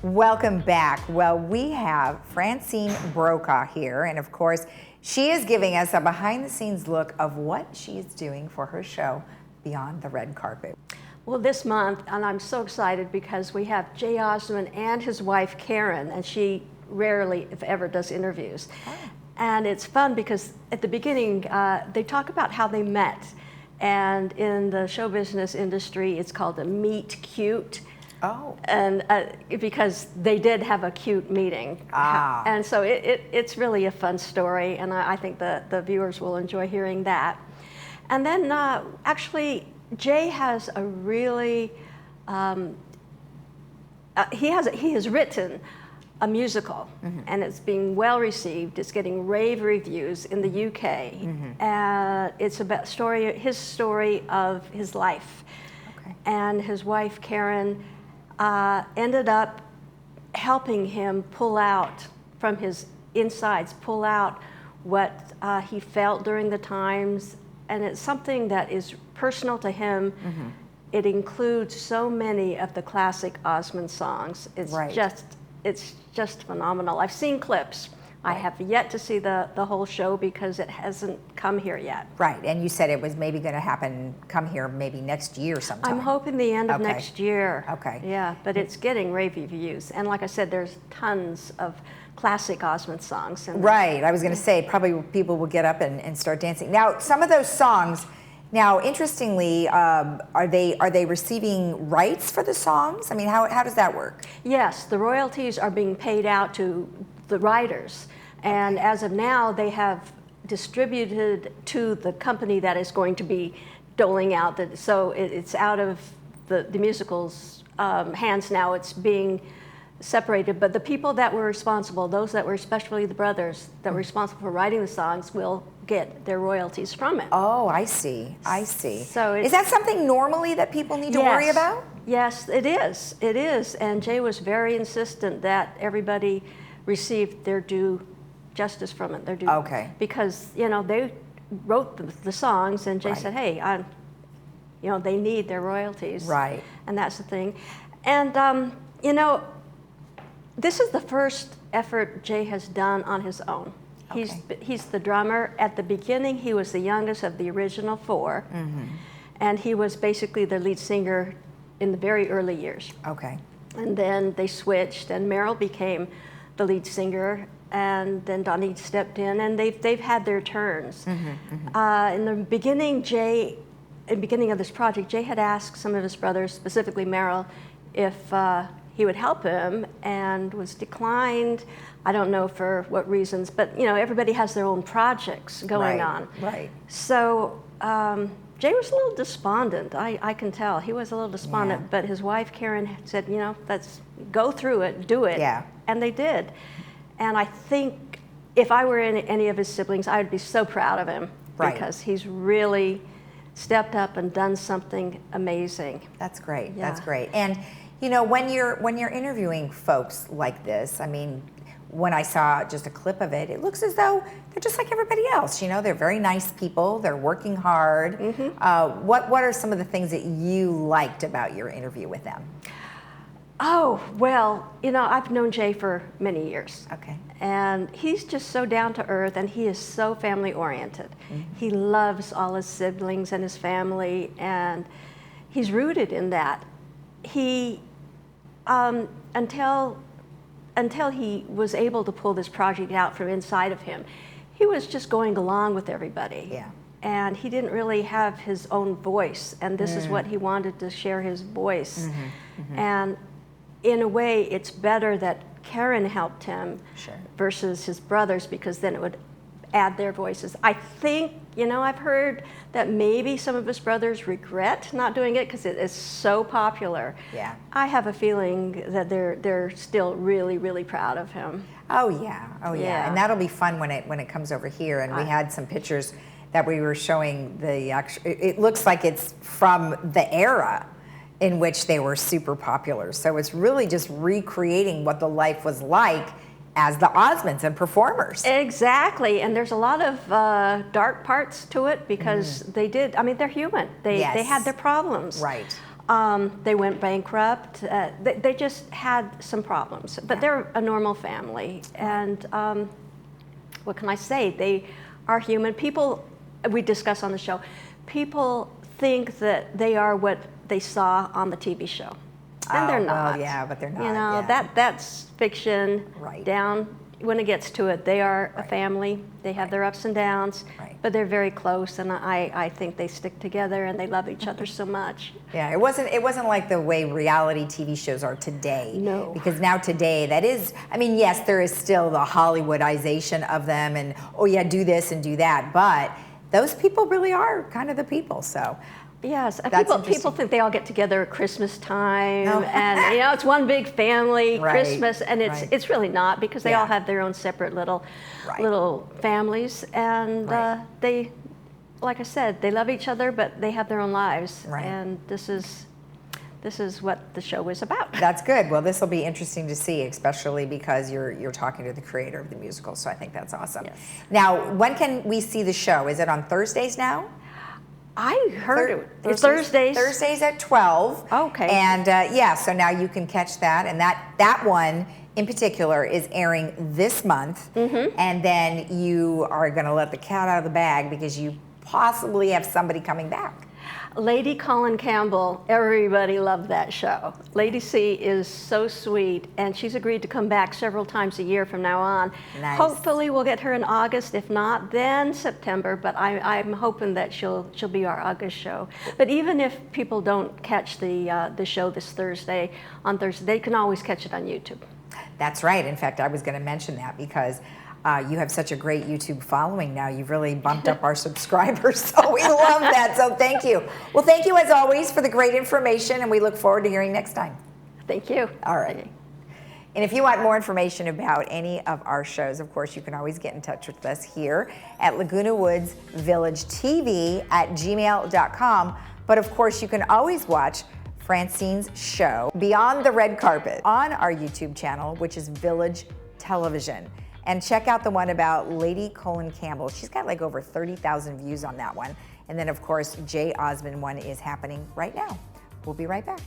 Welcome back. Well, we have Francine Brokaw here, and of course, she is giving us a behind-the-scenes look of what she's doing for her show, Beyond the Red Carpet. Well, this month, and I'm so excited because we have Jay Osmond and his wife, Karen, and she rarely, if ever, does interviews. Oh. And it's fun because at the beginning, they talk about how they met. And in the show business industry, it's called a meet cute. Oh. And because they did have a cute meeting. Ah. And so it's really a fun story, and I think the viewers will enjoy hearing that. And then actually, Jay has a really, he has written a musical, mm-hmm. and it's being well received. It's getting rave reviews in the UK. Mm-hmm. It's about his story of his life. Okay. And his wife, Karen, ended up helping him pull out from his insides, pull out what he felt during the times. And it's something that is personal to him. Mm-hmm. It includes so many of the classic Osmond songs. It's right. just phenomenal. I've seen clips. Right. I have yet to see the whole show because it hasn't come here yet. Right, and you said it was maybe going to come here maybe next year sometime. I'm hoping the end of next year. Okay. Yeah, but it's getting rave reviews. And like I said, there's tons of classic Osmond songs. Right, I was going to say, probably people will get up and start dancing. Now, some of those songs, now interestingly, are they receiving rights for the songs? I mean, how does that work? Yes, the royalties are being paid out to the writers, and as of now, they have distributed to the company that is going to be doling out. So it's out of the musical's hands now. It's being separated, but the people that were responsible, those that were, especially the brothers that were responsible for writing the songs, will get their royalties from it. Oh, I see. So is that something normally that people need to worry about? Yes, it is. It is, and Jay was very insistent that everybody received their due justice from it. Their due. Okay. Because they wrote the songs, and Jay said, "Hey, they need their royalties." Right. And that's the thing, and this is the first effort Jay has done on his own. Okay. He's the drummer. At the beginning, he was the youngest of the original four, mm-hmm. and he was basically the lead singer in the very early years. Okay. And then they switched, and Merrill became the lead singer, and then Donnie stepped in, and they've had their turns. Mm-hmm, mm-hmm. In the beginning of this project, Jay had asked some of his brothers, specifically Merrill, if he would help him, and was declined. I don't know for what reasons, but everybody has their own projects going on. Right. So Jay was a little despondent. I can tell he was a little despondent. Yeah. But his wife Karen said, let's go through it, do it. Yeah. And they did. And I think if I were any of his siblings, I would be so proud of him. Right. Because he's really stepped up and done something amazing. That's great. Yeah. That's great. And when you're interviewing folks like this, I mean, when I saw just a clip of it, it looks as though they're just like everybody else. They're very nice people. They're working hard. Mm-hmm. What are some of the things that you liked about your interview with them? Oh, well, I've known Jay for many years. Okay. And he's just so down to earth, and he is so family oriented. Mm-hmm. He loves all his siblings and his family, and he's rooted in that. He, until he was able to pull this project out from inside of him, he was just going along with everybody. Yeah. And he didn't really have his own voice, and this is what he wanted, to share his voice. Mm-hmm. Mm-hmm. And in a way, it's better that Karen helped him versus his brothers, because then it would add their voices. I think, I've heard that maybe some of his brothers regret not doing it because it is so popular. Yeah. I have a feeling that they're still really, really proud of him. Oh yeah. And that'll be fun when it comes over here. And we had some pictures that we were showing it looks like it's from the era in which they were super popular. So it's really just recreating what the life was like as the Osmonds and performers. Exactly, and there's a lot of dark parts to it because they did, they're human. They had their problems. Right. They went bankrupt. They just had some problems, but they're a normal family. And what can I say? They are human. People, we discuss on the show, people think that they are what they saw on the TV show. And they're not. Well, yeah, but they're not. You know, that's fiction. Right. Down, when it gets to it, they are a family. They have their ups and downs, but they're very close, and I think they stick together and they love each other so much. Yeah, it wasn't like the way reality TV shows are today. No. Because now today, that is, I mean, yes, there is still the Hollywoodization of them, and oh yeah, do this and do that, but those people really are kind of the people, so. Yes, That's people think they all get together at Christmas time, No. and you know it's one big family, Right, Christmas, and it's really not, because they all have their own separate little families, and they, like I said, they love each other, but they have their own lives, and this is what the show is about. That's good. Well, this will be interesting to see, especially because you're talking to the creator of the musical, so I think that's awesome. Yes. Now, when can we see the show? Is it on Thursdays now? I heard it. Thursdays. Thursdays at 12. Okay. And yeah, so now you can catch that. And that one in particular is airing this month. And then you are going to let the cat out of the bag because you possibly have somebody coming back. Lady Colin Campbell, everybody loved that show. Lady C is so sweet, and she's agreed to come back several times a year from now on. Nice. Hopefully we'll get her in August, if not, then September, but I'm hoping that she'll be our August show. But even if people don't catch the show this Thursday, they can always catch it on YouTube. That's right. In fact, I was going to mention that because you have such a great YouTube following now. You've really bumped up our subscribers, so we love that. So thank you. Well, thank you as always for the great information, and we look forward to hearing next time. Thank you. All right. And if you want more information about any of our shows, of course, you can always get in touch with us here at Laguna Woods Village TV at gmail.com. But of course, you can always watch Francine's show, Beyond the Red Carpet, on our YouTube channel, which is Village Television. And check out the one about Lady Colin Campbell. She's got like over 30,000 views on that one. And then, of course, Jay Osmond one is happening right now. We'll be right back.